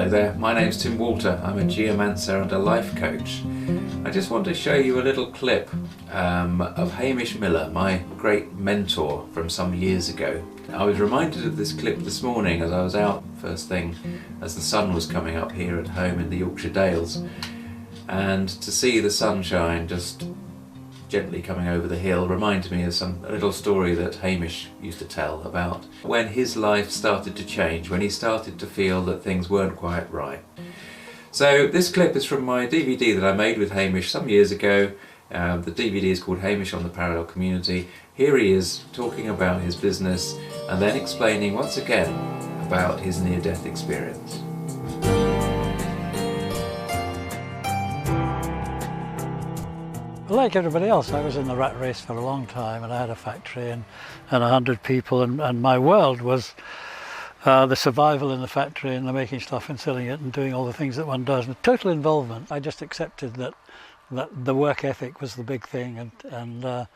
Hello there, my name's Tim Walter. I'm a geomancer and a life coach. I just want to show you a little clip of Hamish Miller, my great mentor from some years ago. I was reminded of this clip this morning as I was out first thing as the sun was coming up here at home in the Yorkshire Dales, and to see the sunshine just gently coming over the hill reminded me of a little story that Hamish used to tell about when his life started to change, when he started to feel that things weren't quite right. So this clip is from my DVD that I made with Hamish some years ago. The DVD is called Hamish on the Parallel Community. Here he is talking about his business and then explaining once again about his near-death experience. Like everybody else, I was in the rat race for a long time, and I had a factory and 100 people, and my world was the survival in the factory and the making stuff and selling it and doing all the things that one does, with total involvement. I just accepted that the work ethic was the big thing, and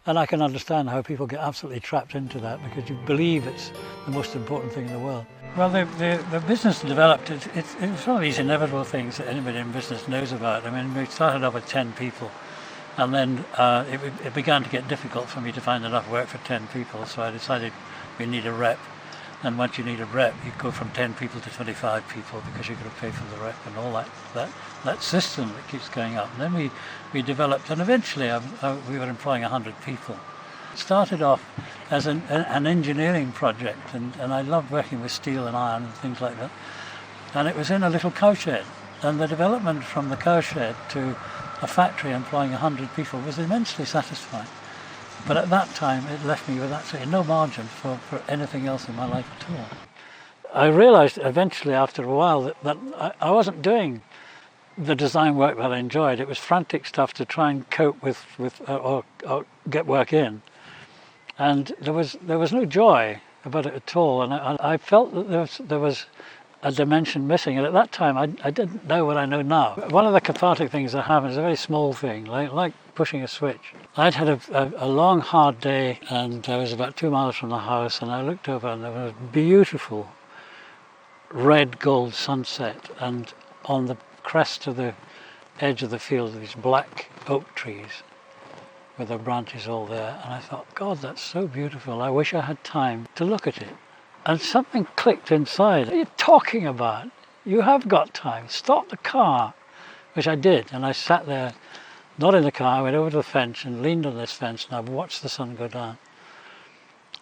I can understand how people get absolutely trapped into that because you believe it's the most important thing in the world. Well, the business developed, it was one of these inevitable things that anybody in business knows about. I mean, we started off with 10 people. And then it began to get difficult for me to find enough work for 10 people, so I decided we need a rep. And once you need a rep, you go from 10 people to 25 people because you've got to pay for the rep and all that system that keeps going up. And then we developed, and eventually we were employing 100 people. It started off as an engineering project, and I loved working with steel and iron and things like that. And it was in a little cowshed. And the development from the cowshed to a factory employing 100 people was immensely satisfying. But at that time it left me with absolutely no margin for anything else in my life at all. I realised eventually after a while that I wasn't doing the design work that I enjoyed. It was frantic stuff to try and cope with or get work in. And there was no joy about it at all, and I felt that there was a dimension missing, and at that time I didn't know what I know now. One of the cathartic things that happened is a very small thing, like pushing a switch. I'd had a long hard day, and I was about 2 miles from the house, and I looked over and there was a beautiful red gold sunset, and on the crest of the edge of the field these black oak trees with their branches all there, and I thought, God, that's so beautiful. I wish I had time to look at it. And something clicked inside. What are you talking about? You have got time. Stop the car. Which I did. And I sat there, not in the car. I went over to the fence and leaned on this fence, and I watched the sun go down.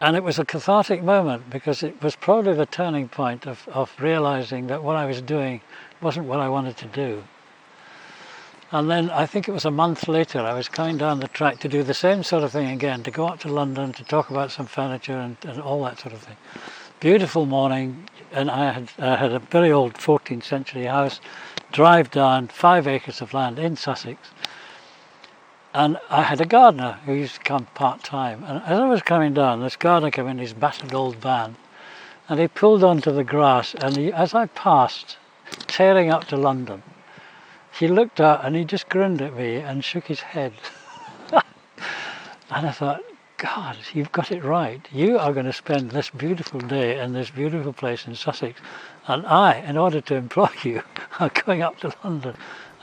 And it was a cathartic moment because it was probably the turning point of realizing that what I was doing wasn't what I wanted to do. And then I think it was a month later, I was coming down the track to do the same sort of thing again, to go up to London to talk about some furniture and all that sort of thing. Beautiful morning, and I had a very old 14th century house, drive down, 5 acres of land in Sussex, and I had a gardener who used to come part-time, and as I was coming down, this gardener came in his battered old van, and he pulled onto the grass, and as I passed, tearing up to London, he looked out and he just grinned at me and shook his head. And I thought, God, you've got it right. You are going to spend this beautiful day in this beautiful place in Sussex, and I, in order to employ you, are going up to London.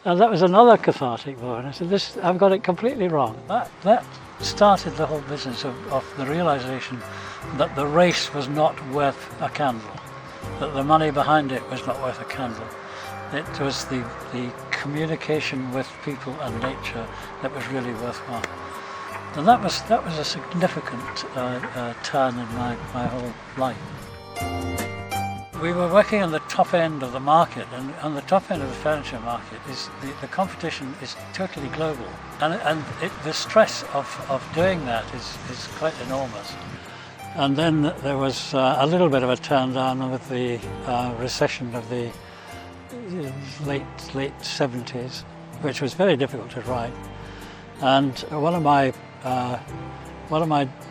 And that was another cathartic moment. I said, I've got it completely wrong. That started the whole business of the realization that the race was not worth a candle, that the money behind it was not worth a candle. It was the communication with people and nature that was really worthwhile. And that was a significant turn in my whole life. We were working on the top end of the market, and on the top end of the furniture market is the competition is totally global, and the stress of doing that is quite enormous. And then there was a little bit of a turn down with the recession of the late 70s, which was very difficult to write. And one of my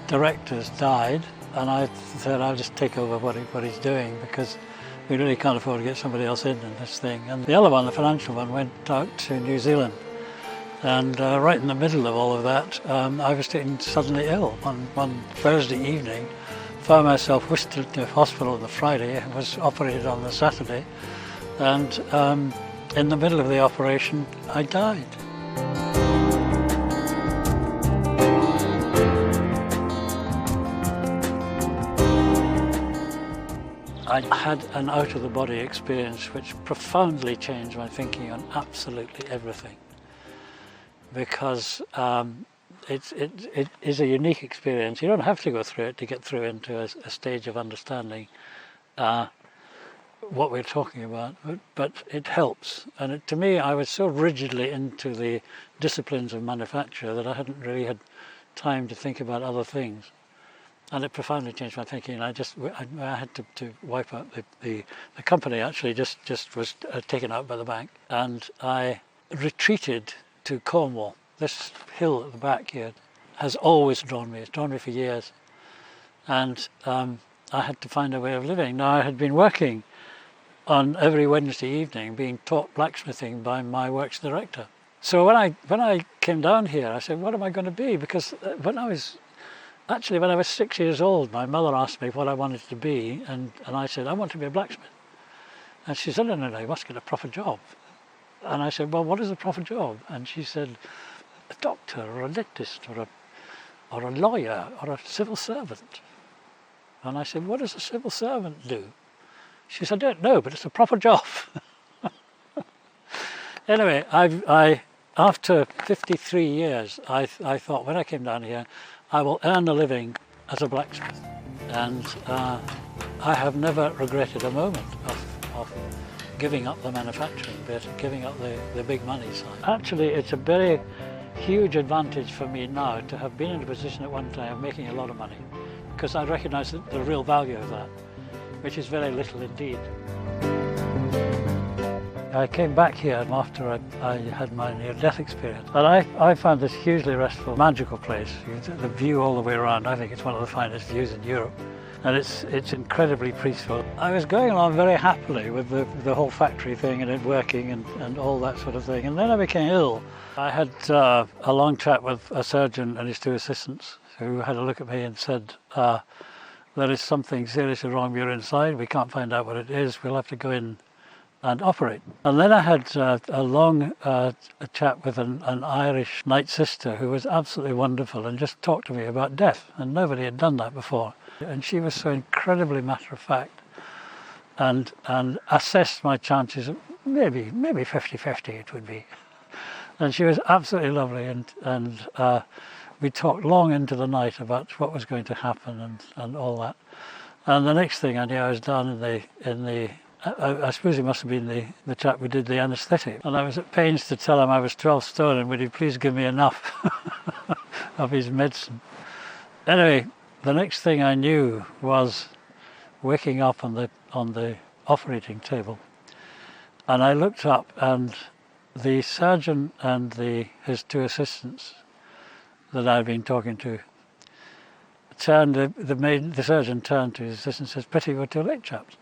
directors died, and I said I'll just take over what he's doing because we really can't afford to get somebody else in this thing. And the other one, the financial one, went out to New Zealand, and right in the middle of all of that, I was taken suddenly ill one Thursday evening. Found myself whisked to hospital on the Friday, was operated on the Saturday, And in the middle of the operation, I died. I had an out-of-the-body experience which profoundly changed my thinking on absolutely everything, because it is a unique experience. You don't have to go through it to get through into a stage of understanding what we're talking about, but it helps. And to me, I was so rigidly into the disciplines of manufacture that I hadn't really had time to think about other things. And it profoundly changed my thinking. I had to wipe out the company. Actually, just was taken out by the bank, and I retreated to Cornwall. This hill at the back here has always drawn me. It's drawn me for years, and I had to find a way of living. Now, I had been working on every Wednesday evening, being taught blacksmithing by my works director. So when I came down here, I said, "What am I going to be?" Because when I was 6 years old, my mother asked me what I wanted to be, and I said, "I want to be a blacksmith." And she said, "No, you must get a proper job." And I said, "Well, what is a proper job?" And she said, "A doctor or a dentist or a lawyer or a civil servant." And I said, "What does a civil servant do?" She said, "I don't know, but it's a proper job." Anyway, I after 53 years, I thought when I came down here, I will earn a living as a blacksmith. And I have never regretted a moment of giving up the manufacturing bit, giving up the big money side. Actually, it's a very huge advantage for me now to have been in a position at one time of making a lot of money, because I recognise the real value of that, which is very little indeed. I came back here after I had my near-death experience, and I found this hugely restful, magical place. The view all the way around, I think it's one of the finest views in Europe, and it's incredibly peaceful. I was going along very happily with the whole factory thing and it working and all that sort of thing, and then I became ill. I had a long chat with a surgeon and his two assistants who had a look at me and said, "There is something seriously wrong with your inside. We can't find out what it is. We'll have to go in and operate." And then I had a long chat with an Irish night sister who was absolutely wonderful and just talked to me about death, and nobody had done that before. And she was so incredibly matter of fact and assessed my chances of maybe 50-50 it would be. And she was absolutely lovely, and we talked long into the night about what was going to happen and all that. And the next thing I knew, I was down in the I suppose it must have been the chap who did the anaesthetic, and I was at pains to tell him I was 12 stone and would he please give me enough of his medicine. Anyway, the next thing I knew was waking up on the operating table, and I looked up, and the surgeon and his two assistants that I'd been talking to the surgeon turned to his assistant and says, "Pity you're too late, chaps."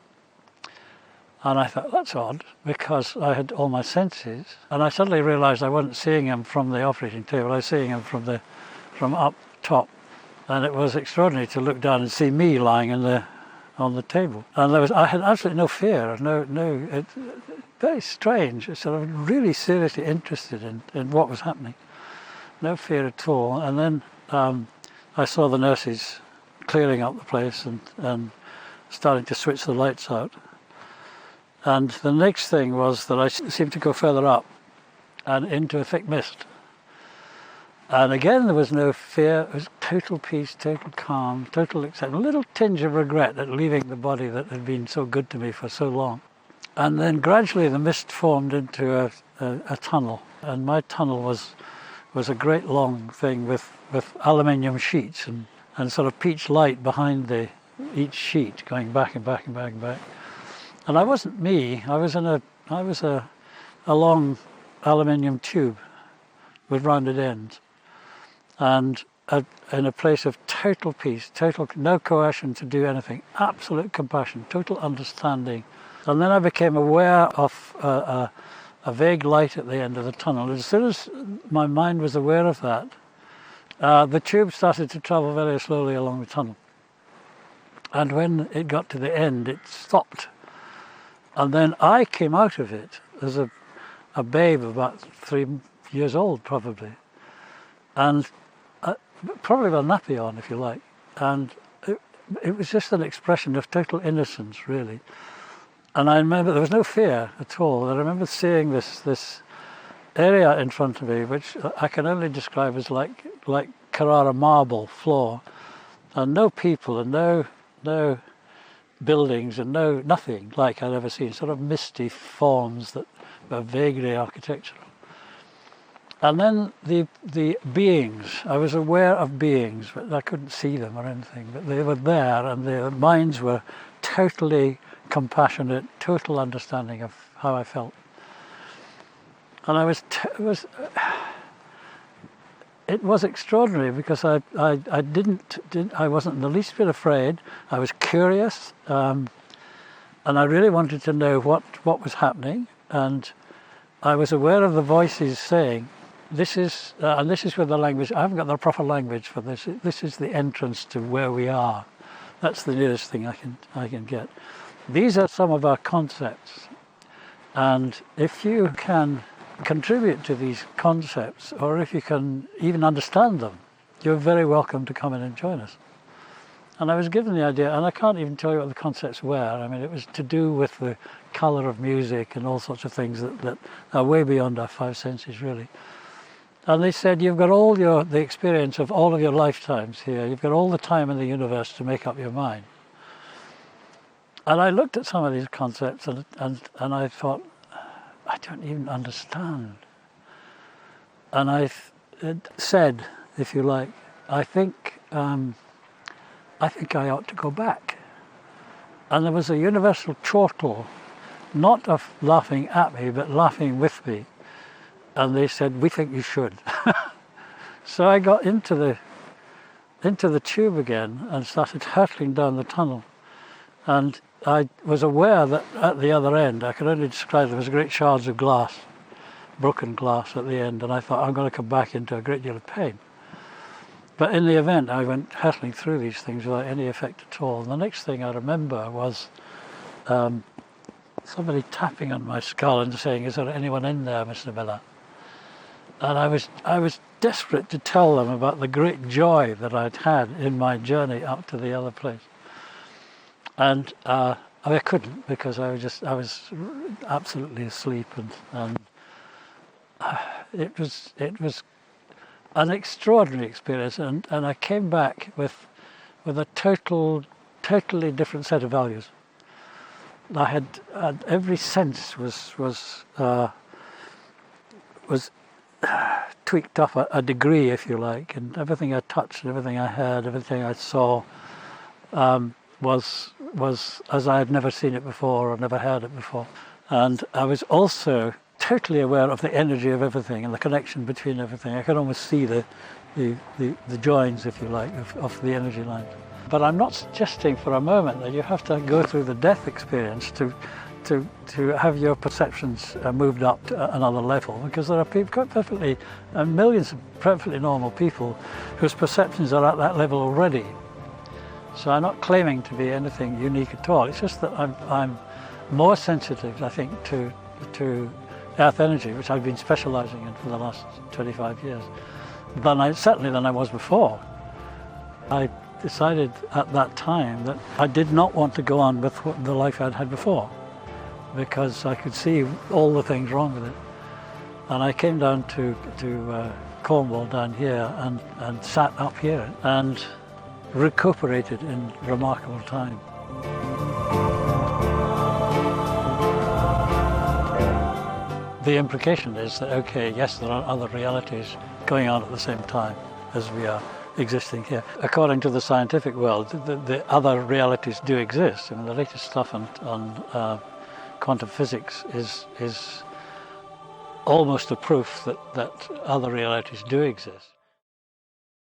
And I thought, that's odd, because I had all my senses, and I suddenly realised I wasn't seeing him from the operating table, I was seeing him from up top, and it was extraordinary to look down and see me lying on the table. And I had absolutely no fear, very strange, sort of really seriously interested in what was happening. No fear at all. And then I saw the nurses clearing up the place and starting to switch the lights out. And the next thing was that I seemed to go further up and into a thick mist. And again, there was no fear. It was total peace, total calm, total acceptance, a little tinge of regret at leaving the body that had been so good to me for so long. And then gradually the mist formed into a tunnel. And my tunnel was a great long thing with aluminium sheets and sort of peach light behind each sheet, going back and back and back and back. And I wasn't me. I was a long aluminium tube with rounded ends, and in a place of total peace, no coercion to do anything, absolute compassion, total understanding. And then I became aware of a vague light at the end of the tunnel. As soon as my mind was aware of that, the tube started to travel very slowly along the tunnel. And when it got to the end, it stopped. And then I came out of it as a babe about 3 years old, probably. And probably with a nappy on, if you like. And it was just an expression of total innocence, really. And I remember there was no fear at all. I remember seeing this area in front of me, which I can only describe as like Carrara marble floor, and no people and no buildings and nothing like I'd ever seen. Sort of misty forms that were vaguely architectural. And then the beings, I was aware of beings, but I couldn't see them or anything, but they were there, and their minds were totally compassionate, total understanding of how I felt. And it was extraordinary, because I wasn't in the least bit afraid. I was curious, and I really wanted to know what was happening, and I was aware of the voices saying, this is with the language. I haven't got the proper language for this. This is the entrance to where we are. That's the nearest thing I can get. These are some of our concepts, and if you can contribute to these concepts, or if you can even understand them, you're very welcome to come in and join us. And I was given the idea, and I can't even tell you what the concepts were. I mean, it was to do with the colour of music and all sorts of things that are way beyond our five senses, really. And they said, you've got all the experience of all of your lifetimes here. You've got all the time in the universe to make up your mind. And I looked at some of these concepts, and I thought, I don't even understand. And I said, if you like, I think I ought to go back. And there was a universal chortle, not of laughing at me, but laughing with me. And they said, we think you should. So I got into the tube again and started hurtling down the tunnel. And I was aware that at the other end, I could only describe there was great shards of glass, broken glass at the end, and I thought, I'm going to come back into a great deal of pain. But in the event, I went hurtling through these things without any effect at all. And the next thing I remember was somebody tapping on my skull and saying, is there anyone in there, Mr. Miller? And I was desperate to tell them about the great joy that I'd had in my journey up to the other place. And I couldn't, because I was absolutely asleep, and it was an extraordinary experience, and I came back with a totally different set of values. I had every sense was tweaked up a degree, if you like, and everything I touched, everything I heard, everything I saw was as I had never seen it before or never heard it before. And I was also totally aware of the energy of everything and the connection between everything. I could almost see the joins, if you like, of the energy lines. But I'm not suggesting for a moment that you have to go through the death experience to have your perceptions moved up to another level, because there are people perfectly, millions of perfectly normal people whose perceptions are at that level already. So I'm not claiming to be anything unique at all. It's just that I'm more sensitive, I think, to earth energy, which I've been specialising in for the last 25 years, certainly than I was before. I decided at that time that I did not want to go on with the life I'd had before, because I could see all the things wrong with it. And I came down to Cornwall down here and sat up here and recuperated in remarkable time. The implication is that, okay, yes, there are other realities going on at the same time as we are existing here. According to the scientific world, the other realities do exist. I mean, the latest stuff on quantum physics is almost a proof that other realities do exist.